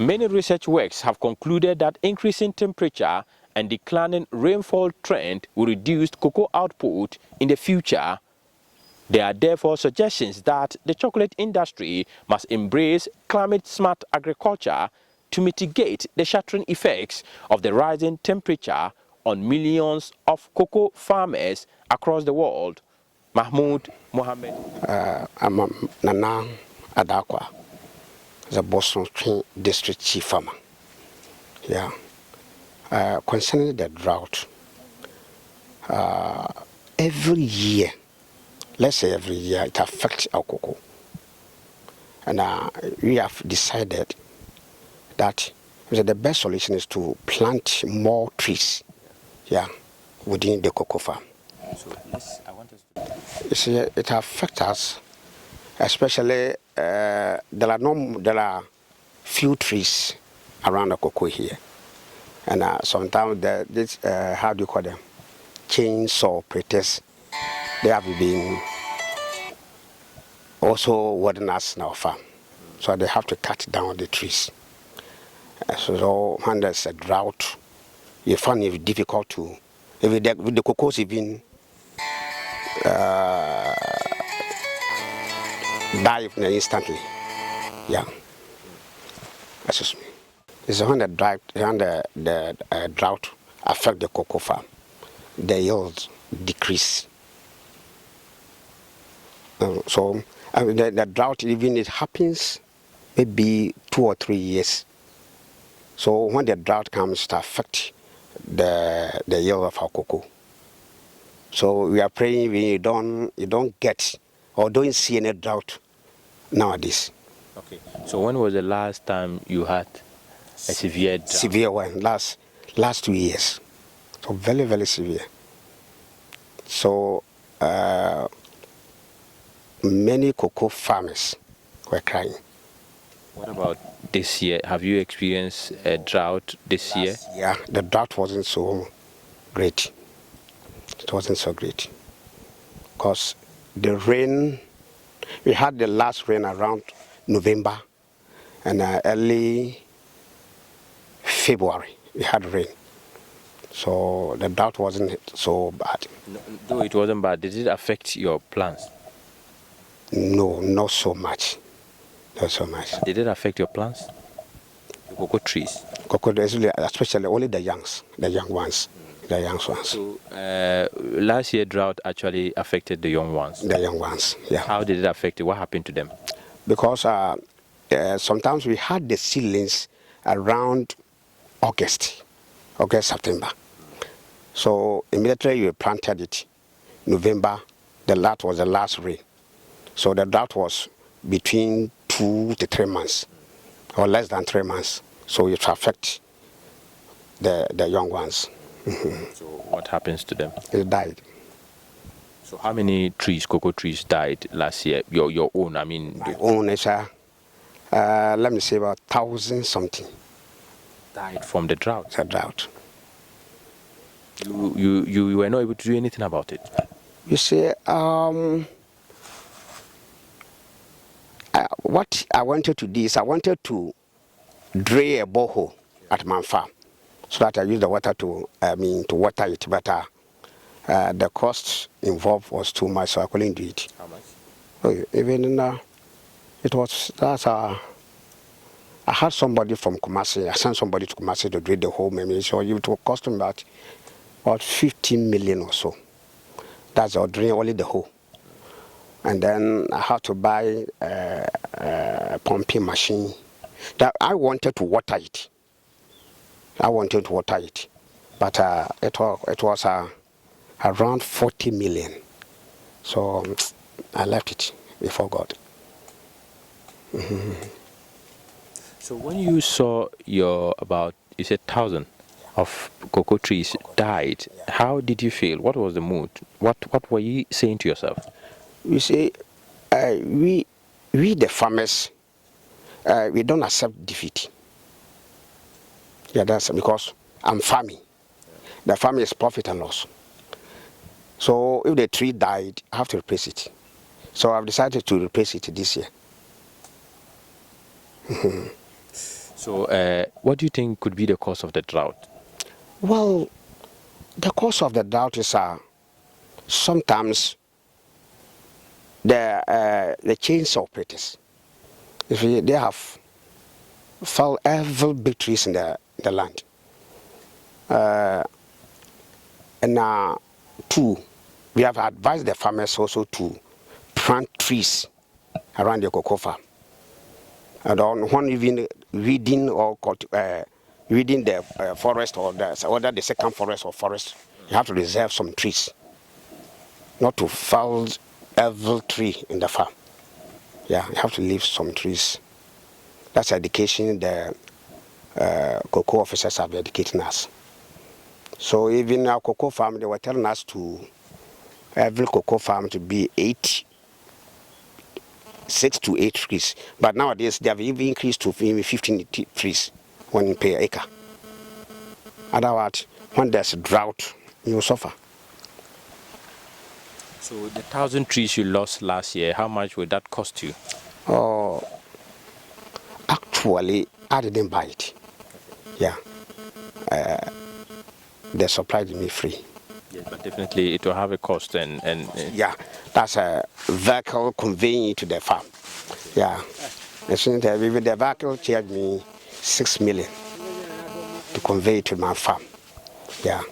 Many research works have concluded that increasing temperature and declining rainfall trend will reduce cocoa output in the future. There are therefore suggestions that the chocolate industry must embrace climate-smart agriculture to mitigate the shattering effects of the rising temperature on millions of cocoa farmers across the world. Mahmoud Mohammed. I'm Nana Adakwa, the Boston District Chief Farmer. Yeah. Concerning the drought, every year, let's say every year, it affects our cocoa. And we have decided that the best solution is to plant more trees, yeah, within the cocoa farm. So I want us to... You see, it affects us, especially there are few trees around the cocoa here, and sometimes this how do you call them, chainsaw operators, they have been also warning us in our farm, so they have to cut down the trees. So when there's a drought, you find it difficult to, if the cocoa is even die instantly. Yeah. Excuse me. It's when the drought affect the cocoa farm, the yields decrease. So the drought, even it happens maybe 2 or 3 years. So when the drought comes to affect the yield of our cocoa. So we are praying when you don't get or don't see any drought nowadays. Okay. So when was the last time you had a severe drought? Severe one, last 2 years. So very, very severe. So many cocoa farmers were crying. What about this year? Have you experienced a drought this year? Yeah, the drought wasn't so great. It wasn't so great. Because the rain, we had the last rain around November and early February, we had rain. So the drought wasn't so bad. No, though it wasn't bad, did it affect your plants? No, not so much. Not so much. Did it affect your plants? The cocoa trees? Cocoa, especially only the young ones. The young ones. So last year drought actually affected the young ones? The young ones, yeah. How did it affect you? What happened to them? Because sometimes we had the seedlings around August, September. So immediately you planted it, November, that was the last rain. So the drought was between 2 to 3 months, or less than 3 months. So it affects the young ones. So what happens to them? It died. So how many cocoa trees died last year? Your own, I mean. My own is, let me say about 1,000 something. Died from the drought? The drought. You were not able to do anything about it? You see, what I wanted to do is I wanted to drill a borehole at my farm so that I use the water to water it, but the cost involved was too much, so I couldn't do it. How much? Even I had somebody from Kumasi, I sent somebody to Kumasi to drill the hole, maybe, so it will cost me about 15 million or so. That's all, drilling only the hole. And then I had to buy a pumping machine. That I wanted to water it. But it was around 40 million. So I left it before God. So when you saw you said 1,000 of cocoa trees died, how did you feel? What was the mood? What were you saying to yourself? You see, we the farmers, we don't accept defeat. Yeah, that's because I'm farming. The farming is profit and loss. So if the tree died, I have to replace it. So I've decided to replace it this year. So what do you think could be the cause of the drought? Well, the cause of the drought is sometimes the chains operators. If they have felled every big trees in the land. And two, we have advised the farmers also to plant trees around the cocoa farm. And on one even weeding or weeding the forest or the second forest or forest, you have to reserve some trees, not to fell every tree in the farm. Yeah, you have to leave some trees. That's education the cocoa officers have educating us. So even our cocoa farm, they were telling us to every cocoa farm to be 6 to 8 trees. But nowadays they have even increased to 15 trees, 1 per acre. Otherwise, when there's a drought, you suffer. So the 1,000 trees you lost last year, how much would that cost you? Oh, actually, I didn't buy it. Yeah. They supplied me free. Yes, but definitely it will have a cost and Yeah, that's a vehicle conveying it to the farm. Yeah. The vehicle charged me 6 million to convey it to my farm. Yeah.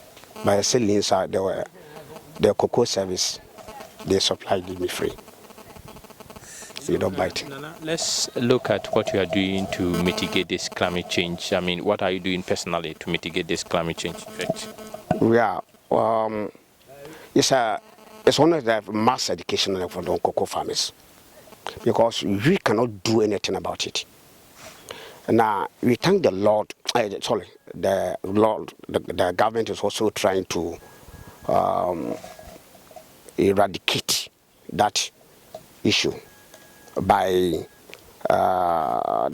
But the ceilings the cocoa service, they supplied me free. You don't buy it. Nana, let's look at what you are doing to mitigate this climate change. I mean, what are you doing personally to mitigate this climate change effect? Yeah, it's one of the mass education for the cocoa farmers, because we cannot do anything about it. Now we thank the Lord. The government is also trying to eradicate that issue by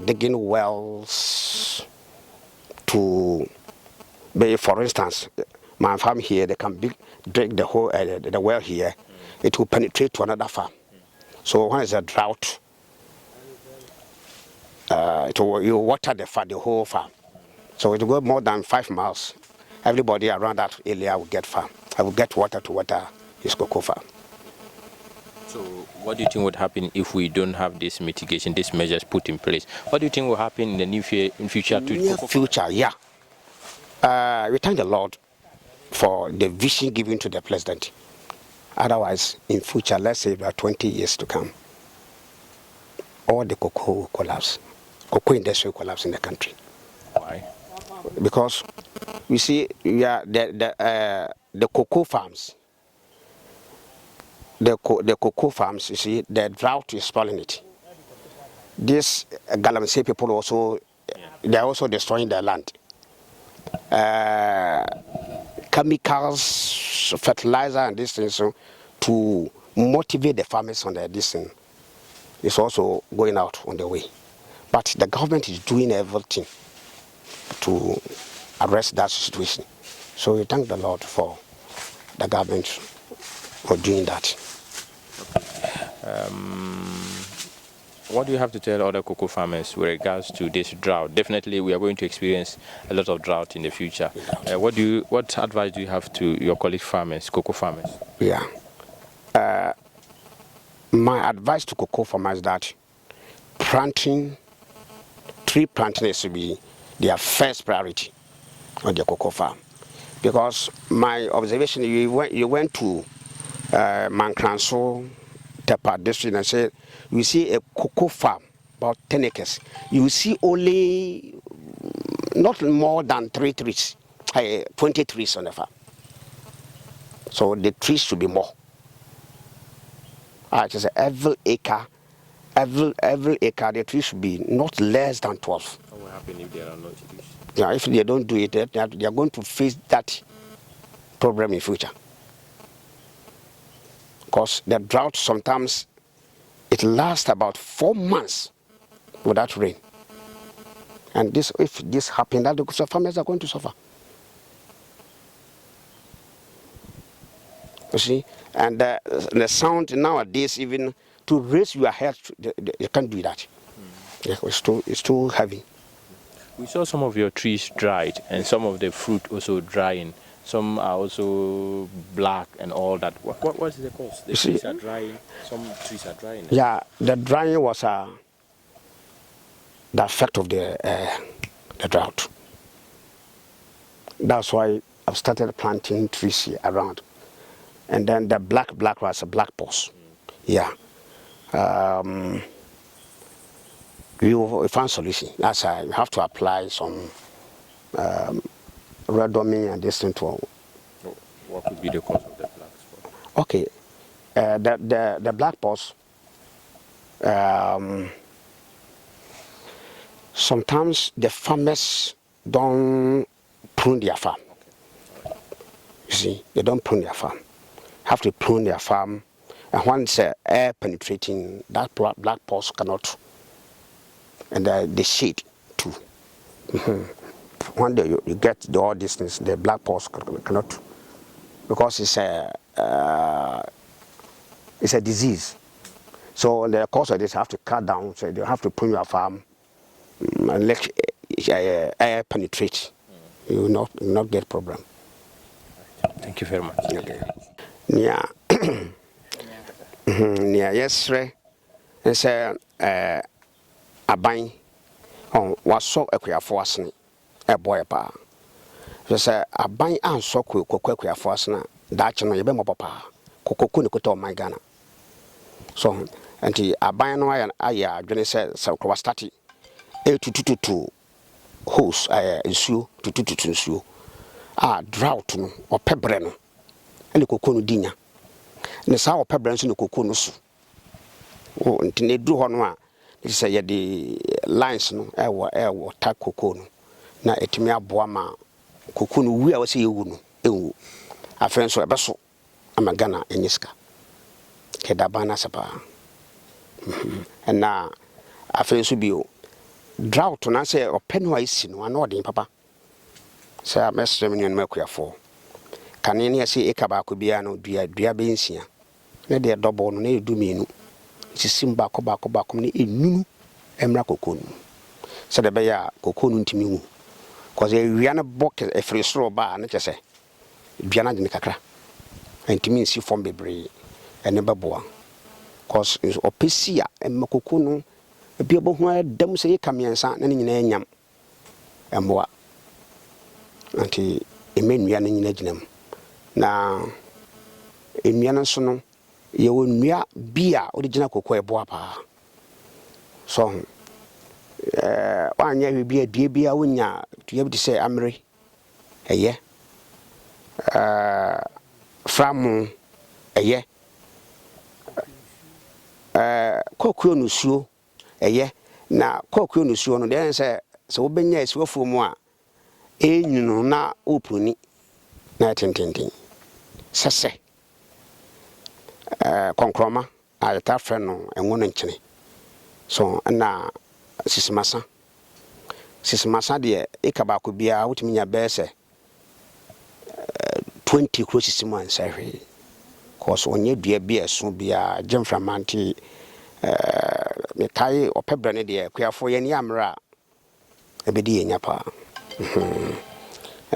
digging wells to, for instance, my farm here, they can dig the whole the well here. It will penetrate to another farm. So when there's a drought, you water the whole farm. So it will go more than 5 miles. Everybody around that area will get farm. I will get water to water his cocoa farm. So what do you think would happen if we don't have this mitigation, these measures put in place? What do you think will happen in the near future? Yeah. We thank the Lord for the vision given to the president. Otherwise, in future, let's say about 20 years to come, all the cocoa will collapse. Cocoa industry will collapse in the country. Why? Because we see, the cocoa farms. The cocoa farms, you see, the drought is spoiling it. These Galamsey people also, they're also destroying their land. Chemicals, fertilizer, and these things to motivate the farmers on this thing is also going out on the way. But the government is doing everything to arrest that situation. So we thank the Lord for the government for doing that. What do you have to tell other cocoa farmers with regards to this drought? Definitely, we are going to experience a lot of drought in the future. What advice do you have to your colleague farmers, cocoa farmers? Yeah. My advice to cocoa farmers is that tree planting is to be their first priority on the cocoa farm. Because my observation, you went to Mankranso, Tepa district, and said, you see a cocoa farm, about 10 acres. You see only not more than 20 trees on the farm. So the trees should be more. Just every acre, the trees should be not less than 12. What will happen if there are no trees? Yeah, if they don't do it, they are going to face that problem in future. Because the drought sometimes it lasts about 4 months without rain. And if this happens, the farmers are going to suffer. You see, and the sound nowadays, even to raise your head, you can't do that. Yeah, it's too heavy. We saw some of your trees dried and some of the fruit also drying. Some are also black and all that. What is the cause? The trees are drying. Some trees are drying. Yeah, the drying was the effect of the drought. That's why I've started planting trees here around. And then the black was a black pulse. Yeah. We found solution. That's why you have to apply some redoming and this thing to. What could be the cause of the black spot? Okay. The black pulse. Sometimes the farmers don't prune their farm. You see, they don't prune their farm. Have to prune their farm, and once air penetrating, that black pulse cannot, and the shade too. One day you get all these things, the black pulse cannot, because it's a disease. So in the course of this, you have to cut down. So you have to prune your farm and let air penetrate. You will not get problem. Thank you very much. Okay. Yeah. Yeah. Yes, sir. It's a bang on what so a queer force a boy pa. Just a bang and so quick queer force na that you know you be more papa. Cocoon could my Ghana. So until a bang no I when said so cross 30 8 hose issue to issue. Drought no or pebre no and the cocoon dinya. The sour pebble and the cocoon so. Oh, until they do one. They say the lines no air water cocoon. Na etimia boama cocoon we are say you no. A friend so a beso amagana eniska. Kedabana sapa. And na a friend so be drought na say or penwise no anodin papa. Say a message me on for. Can any say ekaba ko bia no dua bensia. Na de double no na edu mienu. Ti simba ko ba no enunu emra kokonu. So de be ya kokonu ntimi hu. Cause e wia na bok e free soro ba na chese. Dua na de kakra. Ntimi nsi form bebre ene beboa. Cause opesia em kokonu e bia bo hu adam se ye kamiensa na nyina enyam. Emboa. Anti emenua na nyina ginam. Na enua no so no ye wonua bia original koko ebo apa so wanya we bia due bia wonya to ye be say amre eye framu eye kokuo no suo eye na kokuo no suo no den say so wo benya asuafo mu a enyunu na oproni na tententen sese konkroma ayata freno enwono nkyene so na sisimasa de ekaba ko bia wotimi nya bese 20 kro sisima nsahwe cause onye dua bia so bia gemframanti me kai opebra ne de kuafo ye ne amra ebedi yenya pa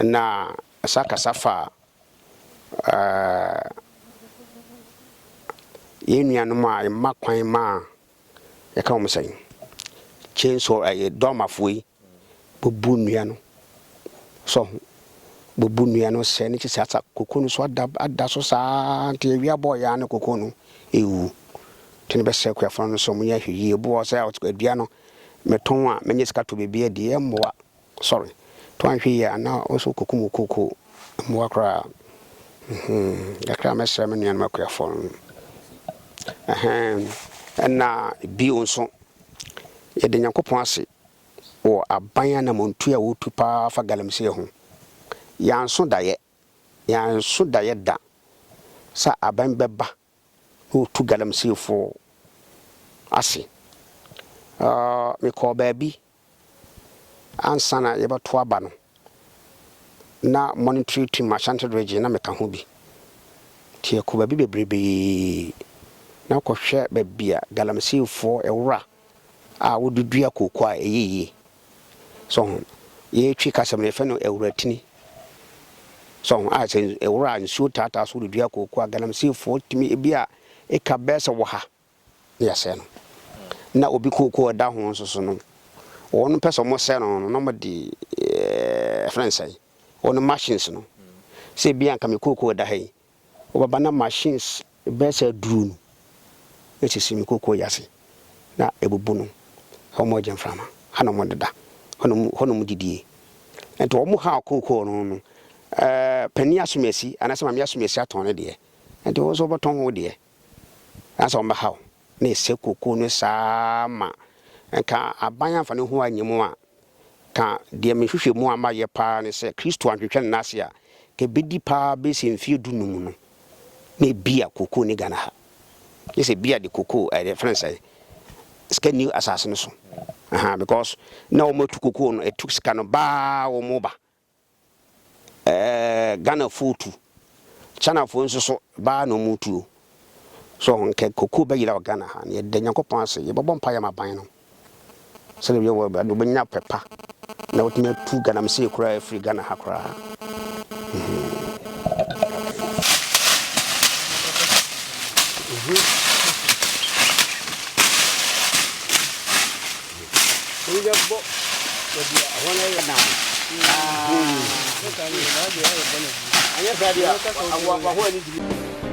na saka safa yenu ma makwan ma ya ka omsai chainsaw ay domafoi bobu nua no so bobu nua no se ni chisa kokonu so ada so sa nte wi abo ya no kokonu ewu tene be se kwa fa no so munya hwie bo so ya adua no meton a menye sika to bebia de emwa sorry to anhwe ya na oso kokumu koko mwa kra yakra mesra menua no makwa fa na bi onso ye de nyankopon ase o aban na montu a wotu pa fa galamse ho yanso daye da sa aban beba o tu galamse fo ase me ko baabi ansana ye bato aba no na monetary team Ashanti region na me ka ho bi tie ko baabi bebrebe na ko hwe babia galamse fo ewra a wodudua kokwa eyeye so ye twi kasam ne fe no ewuratini so I say ewura nsuo tata so dua kokoo aganam se fo timi ebia e ka besa wo ha ya se no na obi kokoo da ho so no won pese mo se no no mo di francais on machines no se bia nka me kokoo da hai obaba na machines besa duru no eti simi kokoo yase na ebubu no homo jemframa hana mo deda hono mu didie ento omo ha kokoo no pani asumesi anase mami asumesi aton de ento wo so boton wo de asa o ha na ese kokoo no sama nka aban afa ne ho anyemu a ka de me hwehwe mu ama ye pa ne se Kristo antwetwe na ase a ke bedi pa be se mfie dunum no na bia kokoo ni Ghana ha yese bia de kokoo the France ska new assassin so because na o motu kokoo no etuk ska no ba wo mo ba Ghana fotu China fo nso so ba no mutu so nke kokoo ba yira Ghana ha ne de Nyankopon ase ye bobon pa ya maban no so le yo ba do benya pepa na wotime tu Ghana mse kura free Ghana ha kura I